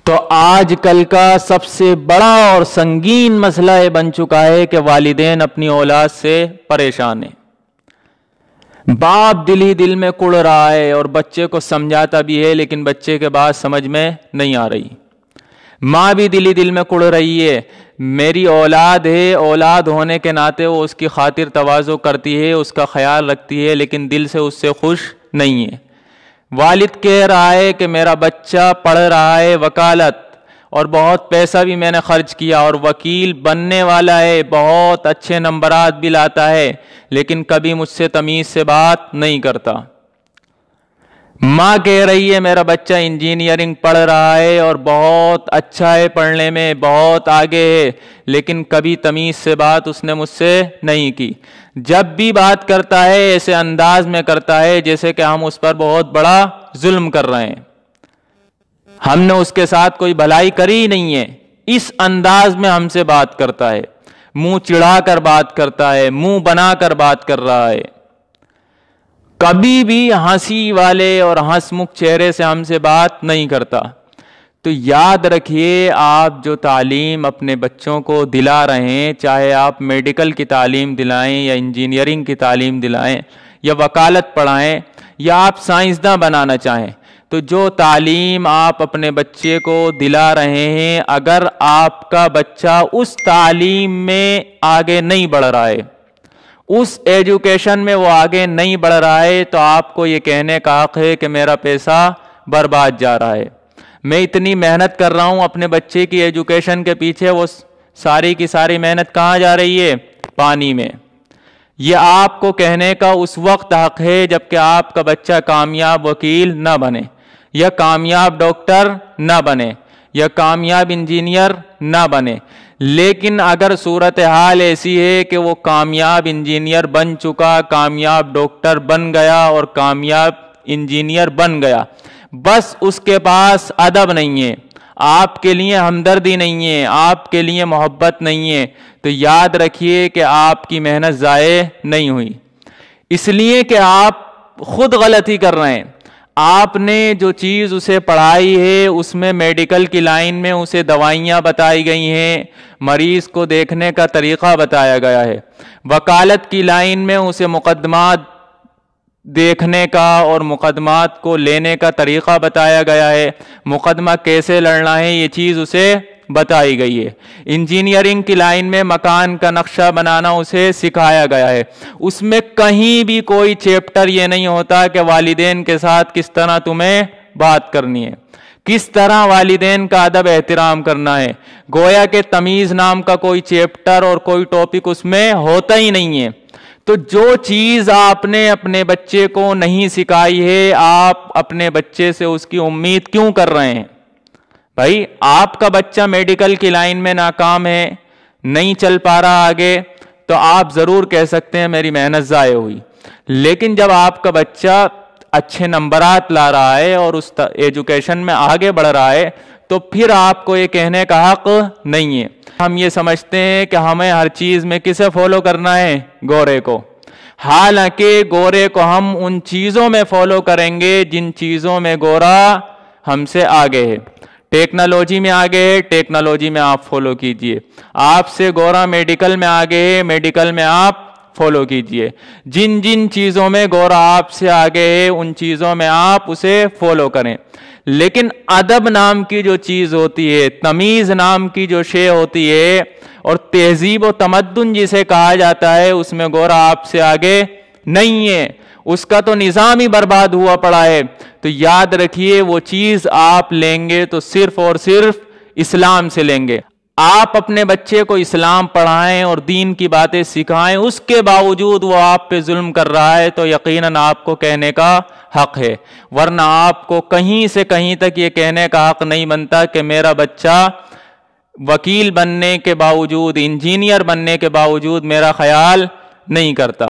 تو آج کل کا سب سے بڑا اور سنگین مسئلہ یہ بن چکا ہے کہ والدین اپنی اولاد سے پریشان ہیں۔ باپ دل ہی دل میں کڑ رہا ہے اور بچے کو سمجھاتا بھی ہے، لیکن بچے کے بات سمجھ میں نہیں آ رہی۔ ماں بھی دل ہی دل میں کڑ رہی ہے، میری اولاد ہے، اولاد ہونے کے ناطے وہ اس کی خاطر تواضع کرتی ہے، اس کا خیال رکھتی ہے، لیکن دل سے اس سے خوش نہیں ہے۔ والد کہہ رہا ہے کہ میرا بچہ پڑھ رہا ہے وکالت، اور بہت پیسہ بھی میں نے خرچ کیا اور وکیل بننے والا ہے، بہت اچھے نمبرات بھی لاتا ہے، لیکن کبھی مجھ سے تمیز سے بات نہیں کرتا۔ ماں کہہ رہی ہے میرا بچہ انجینئرنگ پڑھ رہا ہے اور بہت اچھا ہے، پڑھنے میں بہت آگے ہے، لیکن کبھی تمیز سے بات اس نے مجھ سے نہیں کی۔ جب بھی بات کرتا ہے ایسے انداز میں کرتا ہے جیسے کہ ہم اس پر بہت بڑا ظلم کر رہے ہیں، ہم نے اس کے ساتھ کوئی بھلائی کری ہی نہیں ہے، اس انداز میں ہم سے بات کرتا ہے، منہ چڑھا کر بات کرتا ہے، منہ بنا کر بات کر رہا ہے، کبھی بھی ہنسی والے اور ہنس مکھ چہرے سے ہم سے بات نہیں کرتا۔ تو یاد رکھیے، آپ جو تعلیم اپنے بچوں کو دلا رہے ہیں، چاہے آپ میڈیکل کی تعلیم دلائیں یا انجینئرنگ کی تعلیم دلائیں یا وکالت پڑھائیں یا آپ سائنسداں بنانا چاہیں، تو جو تعلیم آپ اپنے بچے کو دلا رہے ہیں، اگر آپ کا بچہ اس تعلیم میں آگے نہیں بڑھ رہا ہے، اس ایجوکیشن میں وہ آگے نہیں بڑھ رہا ہے، تو آپ کو یہ کہنے کا حق ہے کہ میرا پیسہ برباد جا رہا ہے، میں اتنی محنت کر رہا ہوں اپنے بچے کی ایجوکیشن کے پیچھے، وہ ساری کی ساری محنت کہاں جا رہی ہے؟ پانی میں۔ یہ آپ کو کہنے کا اس وقت حق ہے جب کہ آپ کا بچہ کامیاب وکیل نہ بنے، یا کامیاب ڈاکٹر نہ بنے، یا کامیاب انجینئر نہ بنے۔ لیکن اگر صورتحال ایسی ہے کہ وہ کامیاب انجینئر بن چکا، کامیاب ڈاکٹر بن گیا اور کامیاب انجینئر بن گیا، بس اس کے پاس ادب نہیں ہے، آپ کے لیے ہمدردی نہیں ہے، آپ کے لیے محبت نہیں ہے، تو یاد رکھیے کہ آپ کی محنت ضائع نہیں ہوئی، اس لیے کہ آپ خود غلطی کر رہے ہیں۔ آپ نے جو چیز اسے پڑھائی ہے، اس میں میڈیکل کی لائن میں اسے دوائیاں بتائی گئی ہیں، مریض کو دیکھنے کا طریقہ بتایا گیا ہے، وکالت کی لائن میں اسے مقدمات دیکھنے کا اور مقدمات کو لینے کا طریقہ بتایا گیا ہے، مقدمہ کیسے لڑنا ہے یہ چیز اسے بتائی گئی ہے، انجینئرنگ کی لائن میں مکان کا نقشہ بنانا اسے سکھایا گیا ہے، اس میں کہیں بھی کوئی چیپٹر یہ نہیں ہوتا کہ والدین کے ساتھ کس طرح تمہیں بات کرنی ہے، کس طرح والدین کا ادب احترام کرنا ہے، گویا کہ تمیز نام کا کوئی چیپٹر اور کوئی ٹاپک اس میں ہوتا ہی نہیں ہے۔ تو جو چیز آپ نے اپنے بچے کو نہیں سکھائی ہے، آپ اپنے بچے سے اس کی امید کیوں کر رہے ہیں؟ بھائی آپ کا بچہ میڈیکل کی لائن میں ناکام ہے، نہیں چل پا رہا آگے، تو آپ ضرور کہہ سکتے ہیں میری محنت ضائع ہوئی، لیکن جب آپ کا بچہ اچھے نمبرات لا رہا ہے اور اس ایجوکیشن میں آگے بڑھ رہا ہے، تو پھر آپ کو یہ کہنے کا حق نہیں ہے۔ ہم یہ سمجھتے ہیں کہ ہمیں ہر چیز میں کسے فالو کرنا ہے؟ گورے کو، حالانکہ گورے کو ہم ان چیزوں میں فالو کریں گے جن چیزوں میں گورا ہم سے آگے ہے۔ ٹیکنالوجی میں آگے ہے، ٹیکنالوجی میں آپ فالو کیجئے، آپ سے گورا میڈیکل میں آگے ہے، میڈیکل میں آپ فالو کیجئے، جن جن چیزوں میں گورا آپ سے آگے ہے ان چیزوں میں آپ اسے فالو کریں، لیکن ادب نام کی جو چیز ہوتی ہے، تمیز نام کی جو شے ہوتی ہے، اور تہذیب و تمدن جسے کہا جاتا ہے، اس میں گورا آپ سے آگے نہیں ہے، اس کا تو نظام ہی برباد ہوا پڑا ہے۔ تو یاد رکھیے وہ چیز آپ لیں گے تو صرف اور صرف اسلام سے لیں گے۔ آپ اپنے بچے کو اسلام پڑھائیں اور دین کی باتیں سکھائیں، اس کے باوجود وہ آپ پہ ظلم کر رہا ہے تو یقیناً آپ کو کہنے کا حق ہے، ورنہ آپ کو کہیں سے کہیں تک یہ کہنے کا حق نہیں بنتا کہ میرا بچہ وکیل بننے کے باوجود، انجینئر بننے کے باوجود میرا خیال نہیں کرتا۔